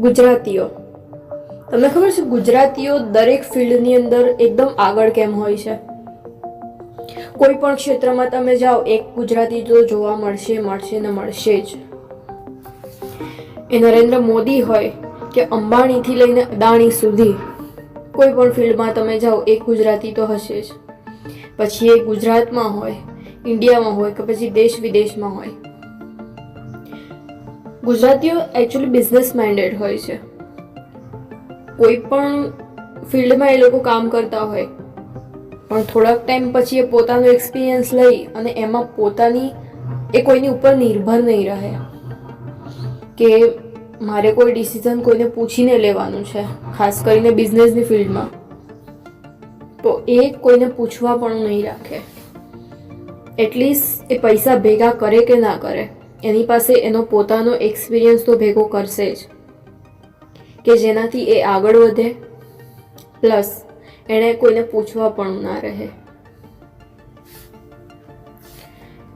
ગુજરાતીઓ, તમને ખબર છે ગુજરાતીઓ દરેક ફિલ્ડની અંદર એકદમ આગળ કેમ હોય છે? કોઈ પણ ક્ષેત્રમાં તમે જાઓ એક ગુજરાતી તો જોવા મળશે ને મળશે જ. એ નરેન્દ્ર મોદી હોય કે અંબાણીથી લઈને અદાણી સુધી, કોઈ પણ ફિલ્ડમાં તમે જાઓ એક ગુજરાતી તો હશે જ. પછી એ ગુજરાતમાં હોય, ઇન્ડિયામાં હોય કે પછી દેશ વિદેશમાં હોય. ગુજરાતીઓ એકચ્યુઅલી બિઝનેસ માઇન્ડેડ હોય છે. કોઈ પણ ફિલ્ડમાં એ લોકો કામ કરતા હોય, પણ થોડાક ટાઈમ પછી એ પોતાનો એક્સપિરિયન્સ લઈ અને એમાં એ કોઈની ઉપર નિર્ભર નહીં રહે કે મારે કોઈ ડિસિઝન કોઈને પૂછીને લેવાનું છે, ખાસ કરીને બિઝનેસની ફિલ્ડમાં. તો એ કોઈને પૂછવા પણ નહીં રાખે. એટલીસ્ટ એ પૈસા ભેગા કરે કે ના કરે, એની પાસે એનો પોતાનો એક્સપિરિયન્સ તો ભેગો કરશે જ, કે જેનાથી એ આગળ વધે, પ્લસ એણે કોઈને પૂછવા પણ ના રહે.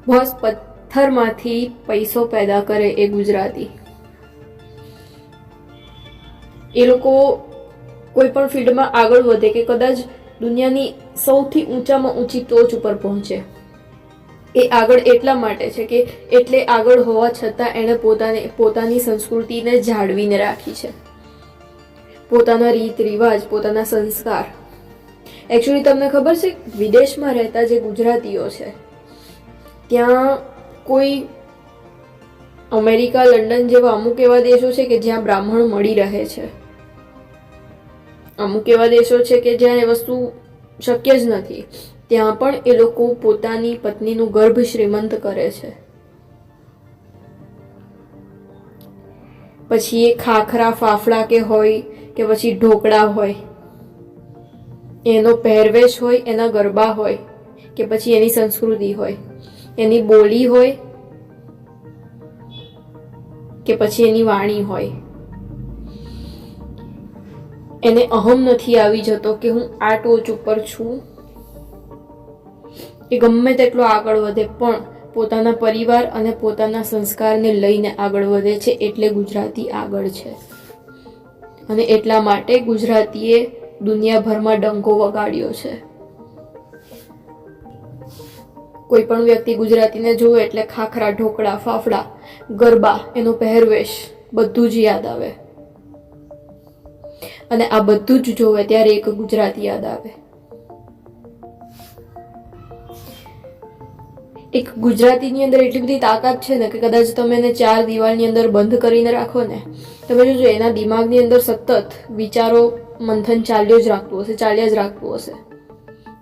બસ પથ્થરમાંથી પૈસો પેદા કરે એ ગુજરાતી. એ લોકો કોઈ પણ ફિલ્ડમાં આગળ વધે કે કદાચ દુનિયાની સૌથી ઊંચામાં ઊંચી ટોચ ઉપર પહોંચે. એ આગળ એટલા માટે છે કે એટલે આગળ હોવા છતાં એણે પોતાની સંસ્કૃતિને જાળવીને રાખી છે, પોતાના રીત રિવાજ, પોતાના સંસ્કાર. એકચ્યુઅલી તમને ખબર છે વિદેશમાં રહેતા જે ગુજરાતીઓ છે ત્યાં કોઈ અમેરિકા, લંડન જેવા અમુક એવા દેશો છે કે જ્યાં બ્રાહ્મણ મળી રહે છે. અમુક એવા દેશો છે કે જ્યાં એ વસ્તુ શક્ય જ નથી. ત્યાં પણ એ લોકો પોતાની પત્નીનું ગર્ભ શ્રીમંત કરે છે. પછી એ ખાખરા ફાફડા કે હોય કે પછી ઢોકળા હોય, એનો પહેરવેશ હોય, એના ગરબા હોય કે પછી એની સંસ્કૃતિ હોય, એની બોલી હોય કે પછી એની વાણી હોય, એને અહમ નથી આવી જતો કે હું આ ટોચ ઉપર છું. એ ગમે તેટલો આગળ વધે પણ પોતાના પરિવાર અને પોતાના સંસ્કારને લઈને આગળ વધે છે. એટલે ગુજરાતી આગળ છે અને એટલા માટે ગુજરાતીએ દુનિયાભરમાં ડંકો વગાડ્યો છે. કોઈ પણ વ્યક્તિ ગુજરાતીને જોવે એટલે ખાખરા, ઢોકળા, ફાફડા, ગરબા, એનો પહેરવેશ બધું જ યાદ આવે. અને આ બધું જ જોવે ત્યારે એક ગુજરાતી યાદ આવે. એક ગુજરાતીની અંદર એટલી બધી તાકાત છે ને કે કદાચ તમે એને 4 દિવાલની અંદર બંધ કરીને રાખો ને, તમે જોજો એના દિમાગની અંદર સતત વિચારો મંથન ચાલ્યા જ રાખતું હશે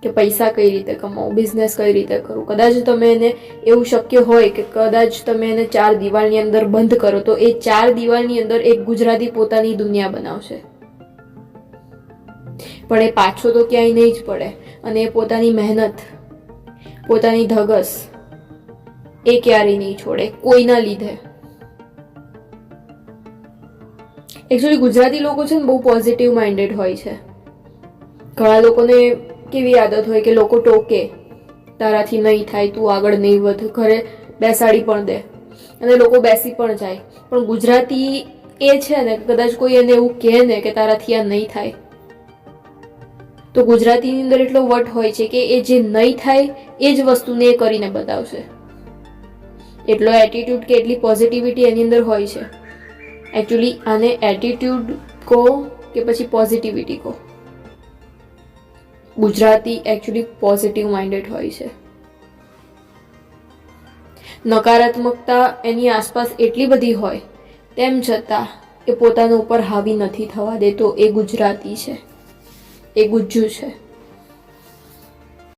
કે પૈસા કઈ રીતે કમાવું, બિઝનેસ કઈ રીતે કરું. કદાચ તમે એને એવું શક્ય હોય કે કદાચ તમે એને 4 દિવાલની અંદર બંધ કરો તો એ 4 દિવાલની અંદર એક ગુજરાતી પોતાની દુનિયા બનાવશે. પણ એ પાછો તો ક્યાંય નહીં જ પડે અને એ પોતાની મહેનત, પોતાની ધગસ એ ક્યારેય નહીં છોડે કોઈના લીધે. એકચ્યુઅલી ગુજરાતી લોકો છે ને બહુ પોઝિટિવ માઇન્ડેડ હોય છે. ઘણા લોકોને કેવી આદત હોય કે લોકો ટોકે, તારાથી નહીં થાય, તું આગળ નહીં વધ, ઘરે બેસાડી પણ દે અને લોકો બેસી પણ જાય. પણ ગુજરાતી એ છે ને કદાચ કોઈ એને એવું કહે ને કે તારાથી આ નહીં થાય, તો ગુજરાતીની અંદર એટલો વટ હોય છે કે એ જે નહીં થાય એ જ વસ્તુને એ કરીને બતાવશે. એટલો એટીટ્યુડ કે એટલી પોઝિટિવિટી એની અંદર હોય છે. એકચ્યુઅલી આને એટીટ્યુડ કહો કે પછી પોઝિટિવિટી કહો, ગુજરાતી એકચ્યુઅલી પોઝિટિવ માઇન્ડેડ હોય છે. નકારાત્મકતા એની આસપાસ એટલી બધી હોય તેમ છતાં એ પોતાના ઉપર હાવી નથી થવા દેતો. એ ગુજરાતી છે, એ ગુજ્જુ છે.